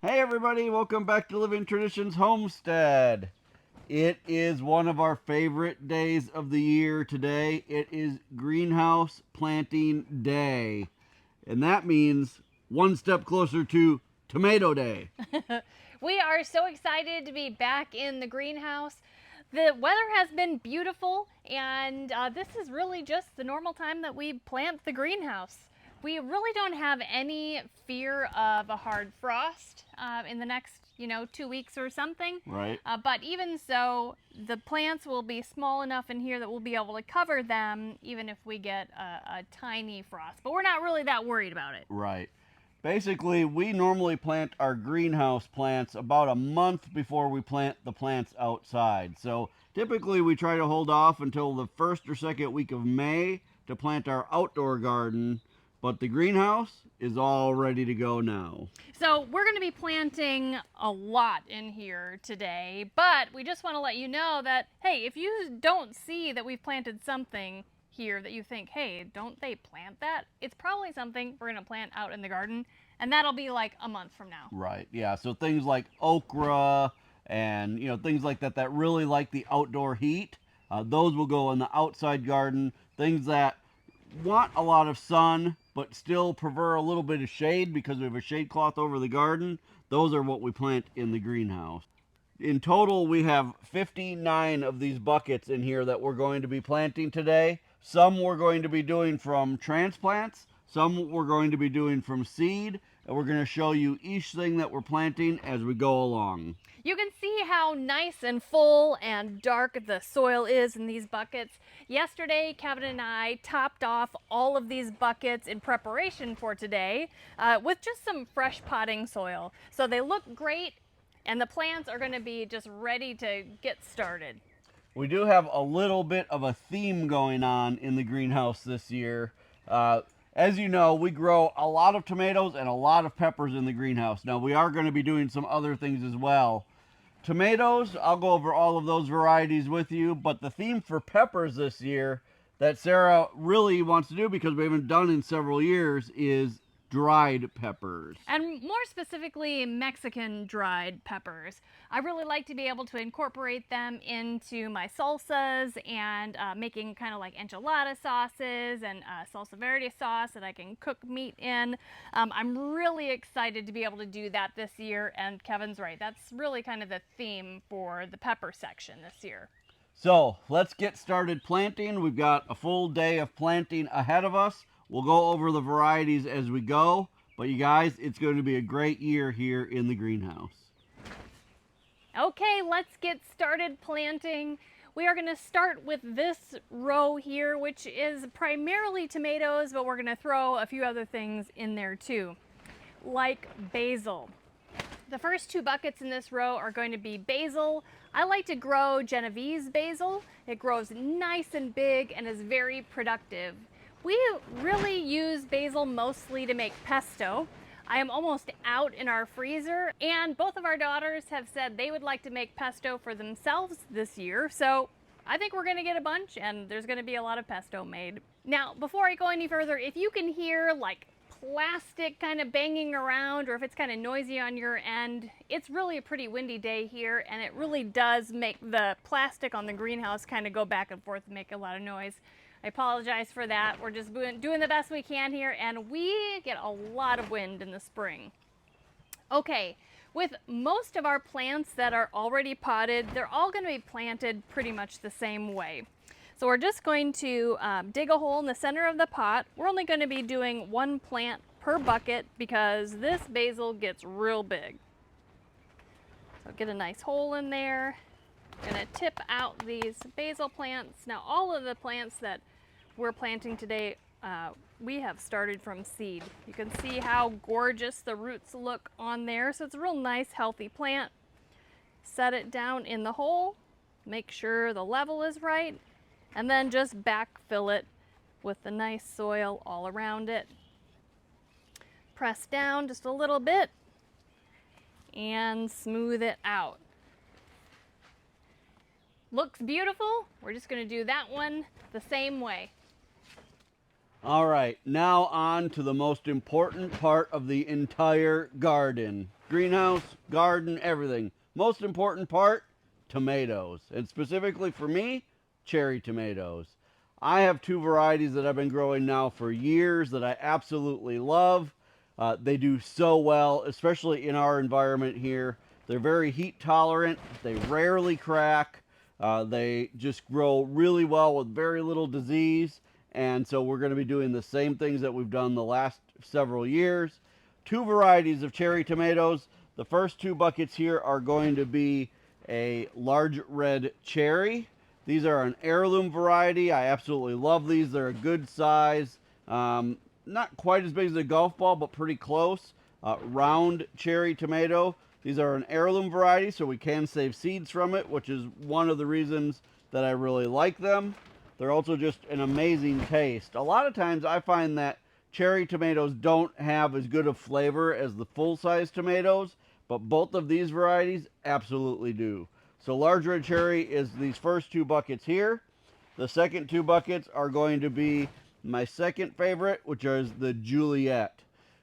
Hey everybody, welcome back to Living Traditions Homestead. It is one of our favorite days of the year today. It is greenhouse planting day. And that means one step closer to tomato day. We are so excited to be back in the greenhouse. The weather has been beautiful, and this is really just the normal time that we plant the greenhouse. We really don't have any fear of a hard frost in the next, 2 weeks or something. Right. But even so, the plants will be small enough in here that we'll be able to cover them even if we get a tiny frost. But we're not really that worried about it. Right. Basically, we normally plant our greenhouse plants about a month before we plant the plants outside. So typically we try to hold off until the first or second week of May to plant our outdoor garden, but the greenhouse is all ready to go now. So we're going to be planting a lot in here today, but we just want to let you know that, hey, if you don't see that we've planted something here that you think, hey, don't they plant that? It's probably something we're going to plant out in the garden, and that'll be like a month from now. Right. Yeah. So things like okra and things like that that really like the outdoor heat, those will go in the outside garden. Things that want a lot of sun but still prefer a little bit of shade because we have a shade cloth over the garden, those are what we plant in the greenhouse. In total, we have 59 of these buckets in here that we're going to be planting today. Some we're going to be doing from transplants, some we're going to be doing from seed, and we're going to show you each thing that we're planting as we go along. You can see how nice and full and dark the soil is in these buckets. Yesterday, Kevin and I topped off all of these buckets in preparation for today with just some fresh potting soil. So they look great, and the plants are going to be just ready to get started. We do have a little bit of a theme going on in the greenhouse this year. As you know, we grow a lot of tomatoes and a lot of peppers in the greenhouse. Now, we are going to be doing some other things as well. Tomatoes, I'll go over all of those varieties with you, but the theme for peppers this year that Sarah really wants to do because we haven't done in several years is dried peppers. And more specifically, Mexican dried peppers. I really like to be able to incorporate them into my salsas and making kind of like enchilada sauces and salsa verde sauce that I can cook meat in. I'm really excited to be able to do that this year, and Kevin's right. That's really kind of the theme for the pepper section this year. So let's get started planting. We've got a full day of planting ahead of us. We'll go over the varieties as we go, but you guys, it's going to be a great year here in the greenhouse. Okay, let's get started planting. We are going to start with this row here, which is primarily tomatoes, but we're going to throw a few other things in there too, like basil. The first two buckets in this row are going to be basil. I like to grow Genovese basil. It grows nice and big and is very productive. We really use basil mostly to make pesto. I am almost out in our freezer, and both of our daughters have said they would like to make pesto for themselves this year, so I think we're going to get a bunch, and there's going to be a lot of pesto made. Now, before I go any further, if you can hear like plastic kind of banging around, or if it's kind of noisy on your end, it's really a pretty windy day here, and it really does make the plastic on the greenhouse kind of go back and forth and make a lot of noise. I apologize for that. We're just doing the best we can here, and we get a lot of wind in the spring. Okay, with most of our plants that are already potted, they're all going to be planted pretty much the same way. So we're just going to dig a hole in the center of the pot. We're only going to be doing one plant per bucket because this basil gets real big. So get a nice hole in there. Gonna tip out these basil plants. Now all of the plants that we're planting today, we have started from seed. You can see how gorgeous the roots look on there. So it's a real nice, healthy plant. Set it down in the hole, make sure the level is right, and then just backfill it with the nice soil all around it. Press down just a little bit and smooth it out. Looks beautiful. We're just going to do that one the same way. All right, now on to the most important part of the entire garden, greenhouse, garden, everything. Most important part, tomatoes. And specifically for me, cherry tomatoes. I have two varieties that I've been growing now for years that I absolutely love. They do so well, especially in our environment here. They're very heat tolerant. They rarely crack. They just grow really well with very little disease. And so we're going to be doing the same things that we've done the last several years. Two varieties of cherry tomatoes. The first two buckets here are going to be a large red cherry. These are an heirloom variety. I absolutely love these. They're a good size. Not quite as big as a golf ball, but pretty close. Round cherry tomato. These are an heirloom variety, so we can save seeds from it, which is one of the reasons that I really like them. They're also just an amazing taste. A lot of times I find that cherry tomatoes don't have as good of flavor as the full-size tomatoes, but both of these varieties absolutely do. So large red cherry is these first two buckets here. The second two buckets are going to be my second favorite, which is the Juliet.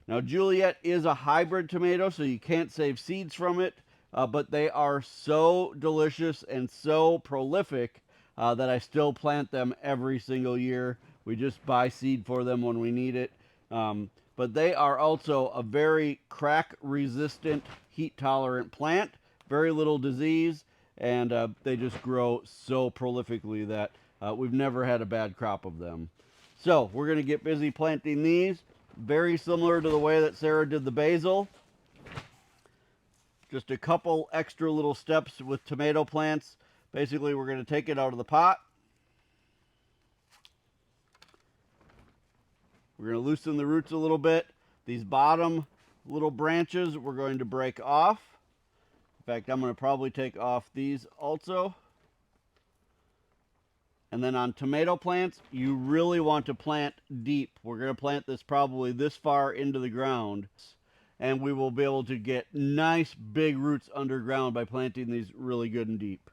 Now, Juliet is a hybrid tomato, so you can't save seeds from it, but they are so delicious and so prolific that I still plant them every single year. We just buy seed for them when we need it. But they are also a very crack-resistant, heat-tolerant plant, very little disease, and they just grow so prolifically that we've never had a bad crop of them. So we're going to get busy planting these. Very similar to the way that Sarah did the basil. Just a couple extra little steps with tomato plants. Basically, we're going to take it out of the pot. We're going to loosen the roots a little bit. These bottom little branches we're going to break off. In fact, I'm going to probably take off these also. And then on tomato plants, you really want to plant deep. We're going to plant this probably this far into the ground. And we will be able to get nice big roots underground by planting these really good and deep.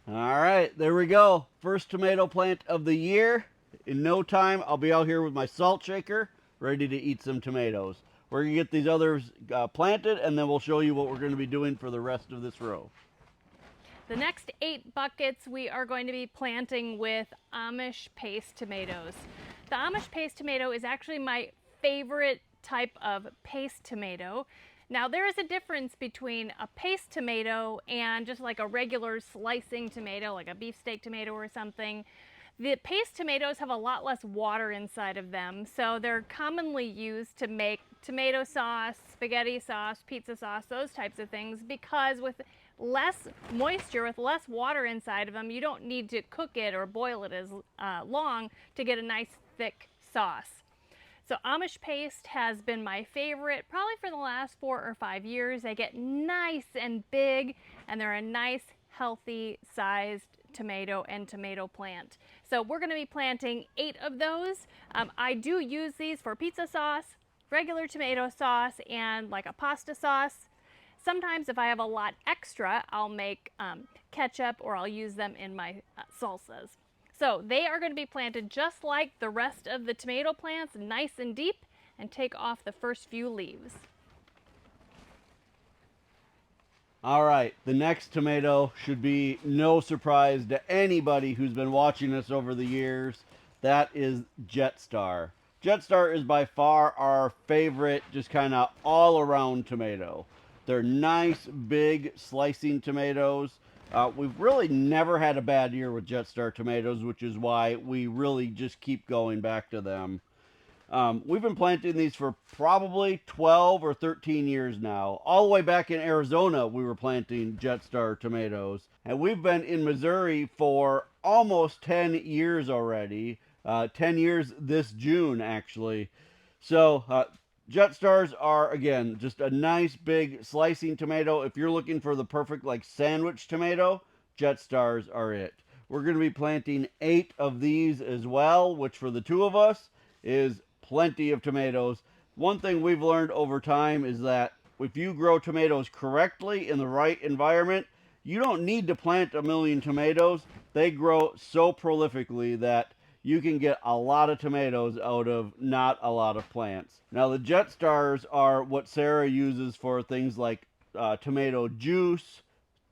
All right, there we go. First tomato plant of the year. In no time, I'll be out here with my salt shaker, ready to eat some tomatoes. We're going to get these others planted, and then we'll show you what we're going to be doing for the rest of this row. The next 8 buckets we are going to be planting with Amish paste tomatoes. The Amish paste tomato is actually my favorite type of paste tomato. Now there is a difference between a paste tomato and just like a regular slicing tomato, like a beefsteak tomato or something. The paste tomatoes have a lot less water inside of them, so they're commonly used to make tomato sauce, spaghetti sauce, pizza sauce, those types of things, because with less moisture, with less water inside of them, you don't need to cook it or boil it as long to get a nice thick sauce. So Amish paste has been my favorite probably for the last 4 or 5 years. They get nice and big, and they're a nice, healthy sized tomato and tomato plant. So we're going to be planting 8 of those. I do use these for pizza sauce, regular tomato sauce, and like a pasta sauce. Sometimes if I have a lot extra, I'll make ketchup, or I'll use them in my salsas. So they are going to be planted just like the rest of the tomato plants, nice and deep, and take off the first few leaves. All right, the next tomato should be no surprise to anybody who's been watching us over the years. That is Jetstar. Jetstar is by far our favorite, just kind of all around tomato. They're nice, big, slicing tomatoes. We've really never had a bad year with Jetstar tomatoes, which is why we really just keep going back to them. We've been planting these for probably 12 or 13 years now. All the way back in Arizona, we were planting Jetstar tomatoes. And we've been in Missouri for almost 10 years already. 10 years this June, actually. So, Jetstars are, again, just a nice big slicing tomato. If you're looking for the perfect, like, sandwich tomato, Jetstars are it. We're going to be planting 8 of these as well, which for the 2 of us is plenty of tomatoes. One thing we've learned over time is that if you grow tomatoes correctly in the right environment, you don't need to plant a million tomatoes. They grow so prolifically that you can get a lot of tomatoes out of not a lot of plants. Now, the Jet Stars are what Sarah uses for things like tomato juice,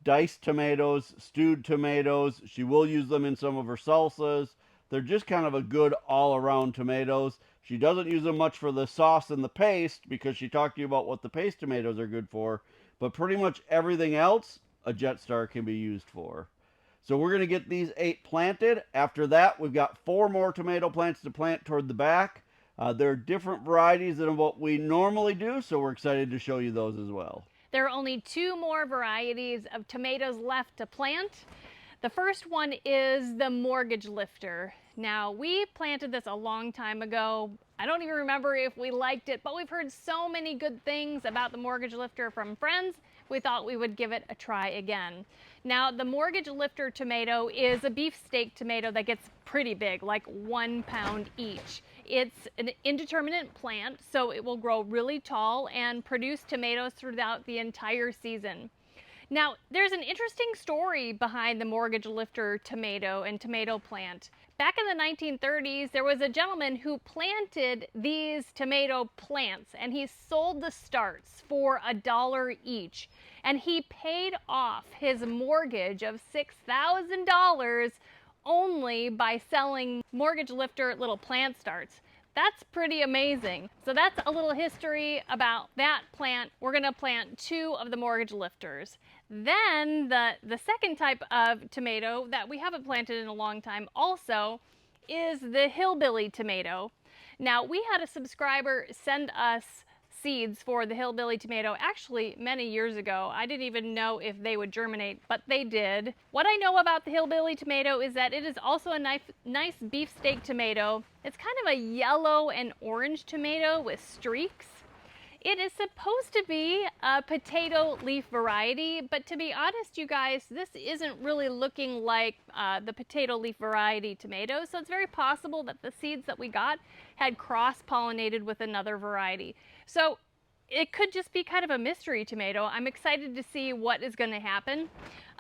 diced tomatoes, stewed tomatoes. She will use them in some of her salsas. They're just kind of a good all around tomatoes. She doesn't use them much for the sauce and the paste because she talked to you about what the paste tomatoes are good for, but pretty much everything else a Jet Star can be used for. So we're going to get these 8 planted. After that, we've got 4 more tomato plants to plant toward the back. They're different varieties than what we normally do, so we're excited to show you those as well. There are only 2 more varieties of tomatoes left to plant. The first one is the mortgage lifter. Now, we planted this a long time ago. I don't even remember if we liked it, but we've heard so many good things about the mortgage lifter from friends, we thought we would give it a try again. Now, the mortgage lifter tomato is a beefsteak tomato that gets pretty big, like 1 pound each. It's an indeterminate plant, so it will grow really tall and produce tomatoes throughout the entire season. Now, there's an interesting story behind the mortgage lifter tomato and tomato plant. Back in the 1930s, there was a gentleman who planted these tomato plants and he sold the starts for $1 each. And he paid off his mortgage of $6,000 only by selling mortgage lifter little plant starts. That's pretty amazing. So that's a little history about that plant. We're gonna plant 2 of the mortgage lifters. Then the second type of tomato that we haven't planted in a long time also is the hillbilly tomato. Now, we had a subscriber send us seeds for the hillbilly tomato actually many years ago. I didn't even know if they would germinate, but they did. What I know about the hillbilly tomato is that it is also a nice beefsteak tomato. It's kind of a yellow and orange tomato with streaks. It is supposed to be a potato leaf variety, but to be honest, you guys, this isn't really looking like the potato leaf variety tomato, so it's very possible that the seeds that we got had cross-pollinated with another variety. So it could just be kind of a mystery tomato. I'm excited to see what is going to happen.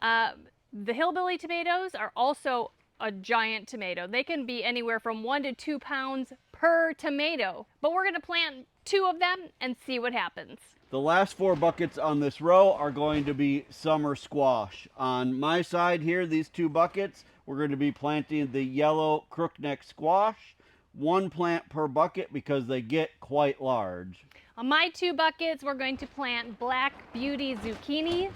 The hillbilly tomatoes are also a giant tomato. They can be anywhere from 1 to 2 pounds per tomato, but we're going to plant 2 of them and see what happens. The last 4 buckets on this row are going to be summer squash. On my side here, these 2 buckets, we're going to be planting the yellow crookneck squash. 1 plant per bucket because they get quite large. On my 2 buckets, we're going to plant Black Beauty zucchini.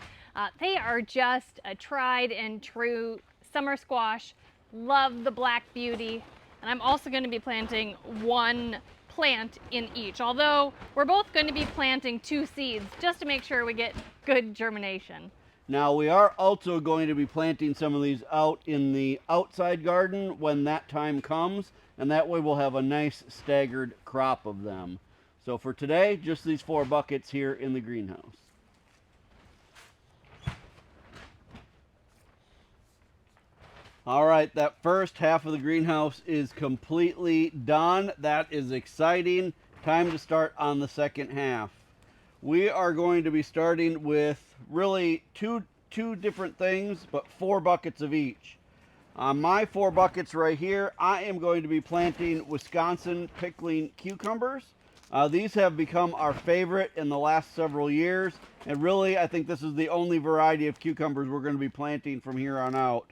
They are just a tried and true summer squash. Love the Black Beauty. And I'm also going to be planting 1 plant in each, although we're both going to be planting 2 seeds just to make sure we get good germination. Now, we are also going to be planting some of these out in the outside garden when that time comes, and that way we'll have a nice staggered crop of them. So for today, just these 4 buckets here in the greenhouse. All right, that first half of the greenhouse is completely done. That is exciting. Time to start on the second half. We are going to be starting with really two different things, but 4 buckets of each. On my 4 buckets right here, I am going to be planting Wisconsin pickling cucumbers. These have become our favorite in the last several years, and really I think this is the only variety of cucumbers we're going to be planting from here on out.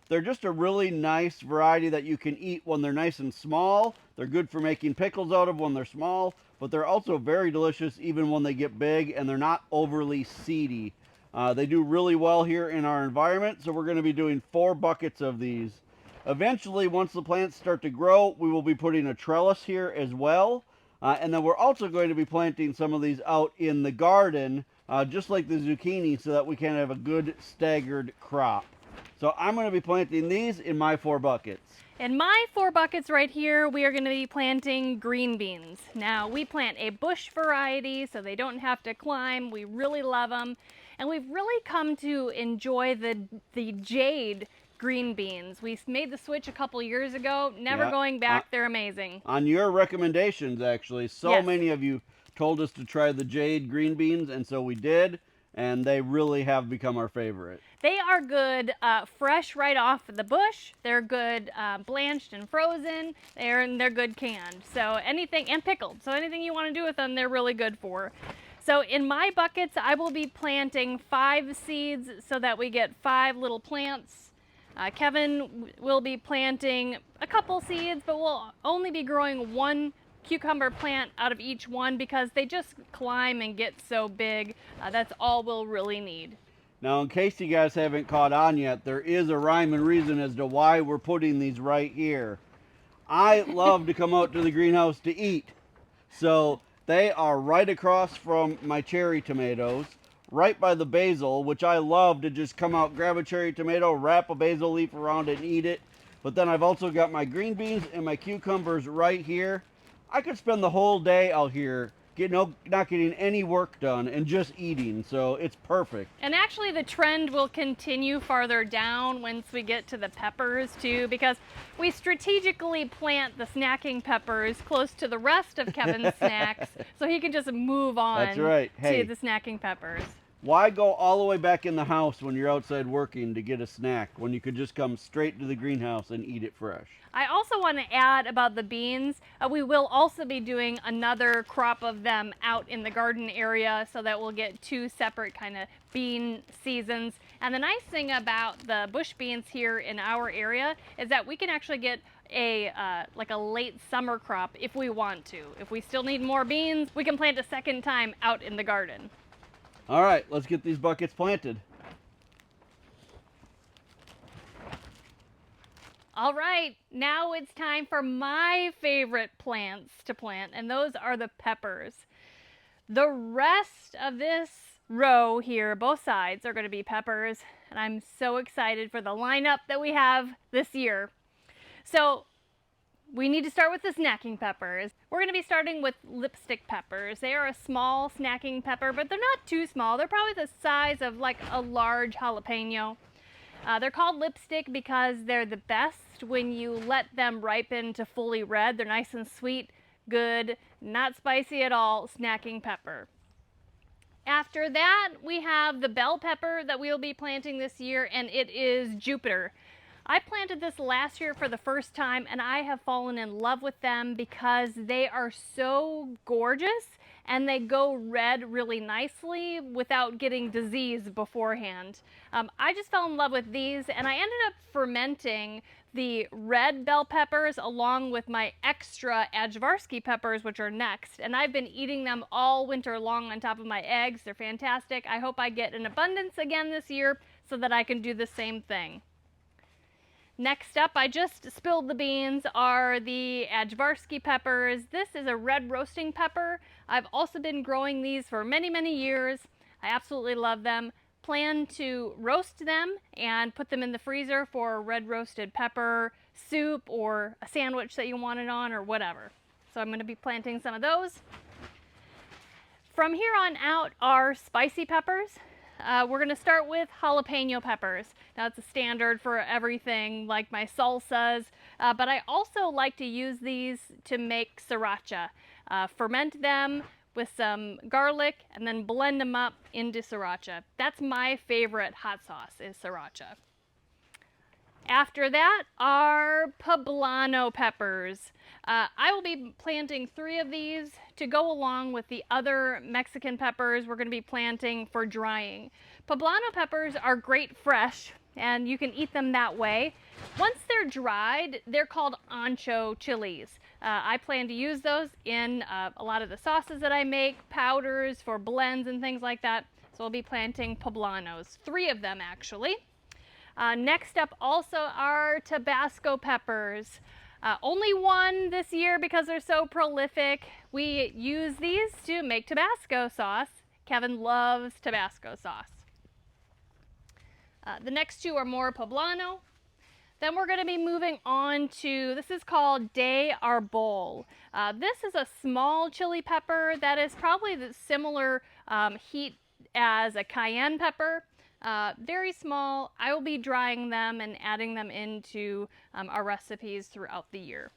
They're just a really nice variety that you can eat when they're nice and small. They're good for making pickles out of when they're small, but they're also very delicious even when they get big, and they're not overly seedy. They do really well here in our environment, so we're going to be doing 4 buckets of these. Eventually, once the plants start to grow, we will be putting a trellis here as well. And then we're also going to be planting some of these out in the garden, just like the zucchini, so that we can have a good staggered crop. So I'm going to be planting these in my 4 buckets. In my 4 buckets right here, we are going to be planting green beans. Now, we plant a bush variety so they don't have to climb. We really love them. And we've really come to enjoy the jade green beans. We made the switch a couple years ago, never going back. They're amazing. On your recommendations, actually, so Yes. many of you told us to try the jade green beans, and so we did, and they really have become our favorite. They are good fresh right off the bush. They're good blanched and frozen. They're good canned. So anything, and pickled. So anything you want to do with them, they're really good for. So in my buckets, I will be planting 5 seeds so that we get 5 little plants. Kevin will be planting a couple seeds, but we'll only be growing 1 cucumber plant out of each one because they just climb and get so big. That's all we'll really need. Now, in case you guys haven't caught on yet, there is a rhyme and reason as to why we're putting these right here. I love to come out to the greenhouse to eat. So they are right across from my cherry tomatoes, right by the basil, which I love to just come out, grab a cherry tomato, wrap a basil leaf around it and eat it. But then I've also got my green beans and my cucumbers right here. I could spend the whole day out here not getting any work done and just eating, so it's perfect. And actually the trend will continue farther down once we get to the peppers too, because we strategically plant the snacking peppers close to the rest of Kevin's snacks so he can just move on. That's right. Hey, to the snacking peppers. why go all the way back in the house when you're outside working to get a snack when you could just come straight to the greenhouse and eat it fresh? I also want to add about the beans. We will also be doing another crop of them out in the garden area so that we'll get 2 separate kind of bean seasons. And the nice thing about the bush beans here in our area is that we can actually get a like a late summer crop if we want to. If we still need more beans, we can plant a second time out in the garden. All right, let's get these buckets planted. All right, now it's time for my favorite plants to plant, and those are the peppers. The rest of this row here, both sides, are going to be peppers, and I'm so excited for the lineup that we have this year. So we need to start with the snacking peppers. We're going to be starting with lipstick peppers. They are a small snacking pepper, but they're not too small. They're probably the size of like a large jalapeno. They're called lipstick because they're the best when you let them ripen to fully red. They're nice and sweet, good, not spicy at all, snacking pepper. After that, we have the bell pepper that we'll be planting this year, and it is Jupiter. I planted this last year for the first time, and I have fallen in love with them because they are so gorgeous and they go red really nicely without getting disease beforehand. I just fell in love with these, and I ended up fermenting the red bell peppers along with my extra Ajvarsky peppers, which are next, and I've been eating them all winter long on top of my eggs. They're fantastic. I hope I get an abundance again this year so that I can do the same thing. Next up, I just spilled the beans, are the Ajvarsky peppers. This is a red roasting pepper. I've also been growing these for many, many years. I absolutely love them. Plan to roast them and put them in the freezer for red roasted pepper soup or a sandwich that you want it on or whatever. So I'm going to be planting some of those. From here on out are spicy peppers. We're going to start with jalapeno peppers. Now it's a standard for everything like my salsas, but I also like to use these to make sriracha. Ferment them with some garlic and then blend them up into sriracha. That's my favorite hot sauce, is sriracha. After that are poblano peppers. I will be planting 3 of these to go along with the other Mexican peppers we're going to be planting for drying. Poblano peppers are great fresh, and you can eat them that way. Once they're dried, they're called ancho chilies. I plan to use those in a lot of the sauces that I make, powders for blends and things like that. So I'll be planting poblanos, 3 of them actually. Next up also are Tabasco peppers. Only 1 this year because they're so prolific. We use these to make Tabasco sauce. Kevin loves Tabasco sauce. The next 2 are more poblano. Then we're going to be moving on to, this is called de arbol. This is a small chili pepper that is probably the similar heat as a cayenne pepper. Very small. I will be drying them and adding them into our recipes throughout the year.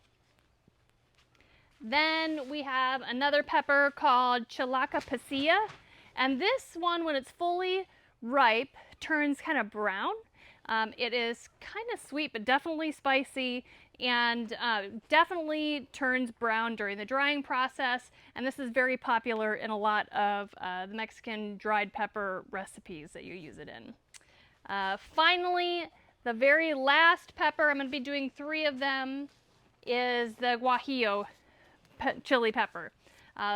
Then we have another pepper called Chalaca pasilla. And this one, when it's fully ripe, turns kind of brown. It is kind of sweet, but definitely spicy, and definitely turns brown during the drying process. And this is very popular in a lot of the Mexican dried pepper recipes that you use it in. Finally, the very last pepper, I'm going to be doing 3 of them, is the guajillo chili pepper.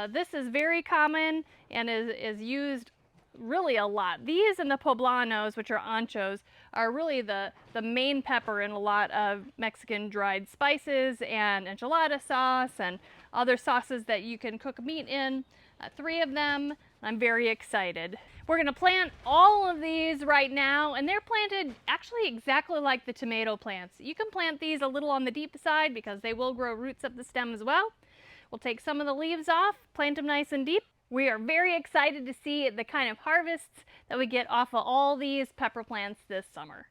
This is very common and is used really a lot. These and the poblanos, which are anchos, are really the main pepper in a lot of Mexican dried spices and enchilada sauce and other sauces that you can cook meat in. 3 of them. I'm very excited. We're going to plant all of these right now, and they're planted actually exactly like the tomato plants. You can plant these a little on the deep side because they will grow roots up the stem as well. We'll take some of the leaves off, plant them nice and deep. We are very excited to see the kind of harvests that we get off of all these pepper plants this summer.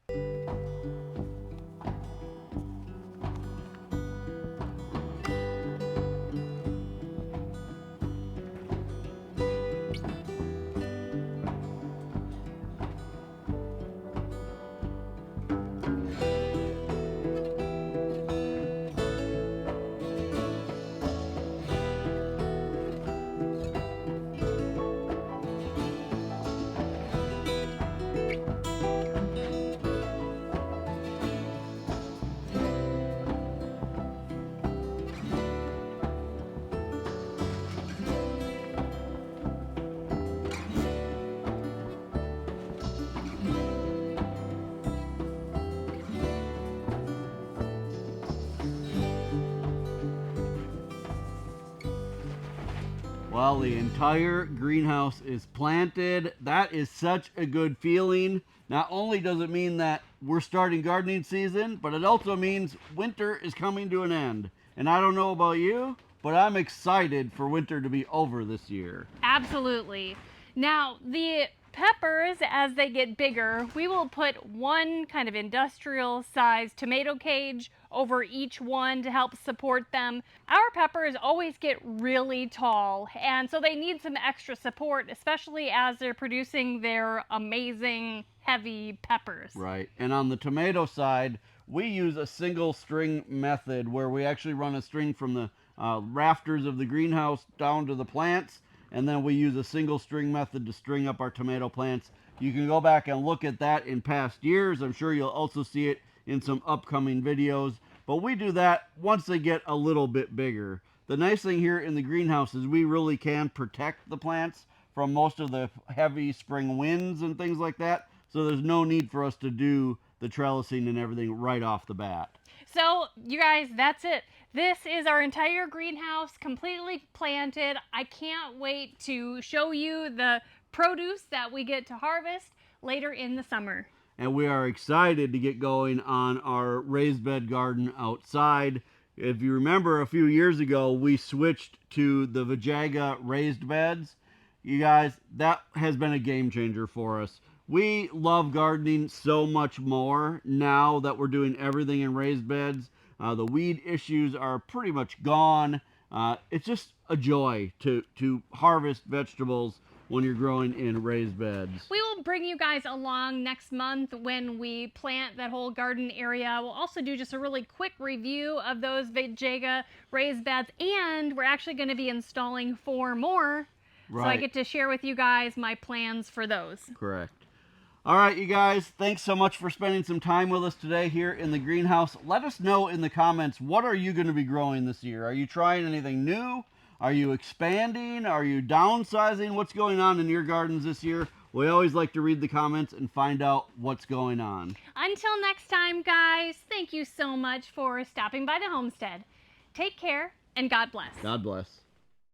Well, the entire greenhouse is planted. That is such a good feeling. Not only does it mean that we're starting gardening season, but it also means winter is coming to an end. And I don't know about you, but I'm excited for winter to be over this year. Absolutely. Now, the peppers, as they get bigger, we will put one kind of industrial sized tomato cage over each one to help support them. Our peppers always get really tall, and so they need some extra support, especially as they're producing their amazing heavy peppers. Right. And on the tomato side, we use a single string method where we actually run a string from the rafters of the greenhouse down to the plants, and then we use a single string method to string up our tomato plants. You can go back and look at that in past years. I'm sure you'll also see it in some upcoming videos, but we do that once they get a little bit bigger. The nice thing here in the greenhouse is we really can protect the plants from most of the heavy spring winds and things like that, so there's no need for us to do the trellising and everything right off the bat. So, you guys, that's it. This is our entire greenhouse completely planted. I can't wait to show you the produce that we get to harvest later in the summer. And we are excited to get going on our raised bed garden outside. If you remember, a few years ago, we switched to the Vajaga raised beds. You guys, that has been a game changer for us. We love gardening so much more now that we're doing everything in raised beds. The weed issues are pretty much gone. It's just a joy to harvest vegetables when you're growing in raised beds. We will bring you guys along next month when we plant that whole garden area. We'll also do just a really quick review of those Vajaga raised beds, and we're actually going to be installing 4 more. Right. So I get to share with you guys my plans for those. Correct. All right, you guys, thanks so much for spending some time with us today here in the greenhouse. Let us know in the comments, what are you going to be growing this year? Are you trying anything new? Are you expanding? Are you downsizing? What's going on in your gardens this year? We always like to read the comments and find out what's going on. Until next time, guys, thank you so much for stopping by the homestead. Take care, and God bless. God bless.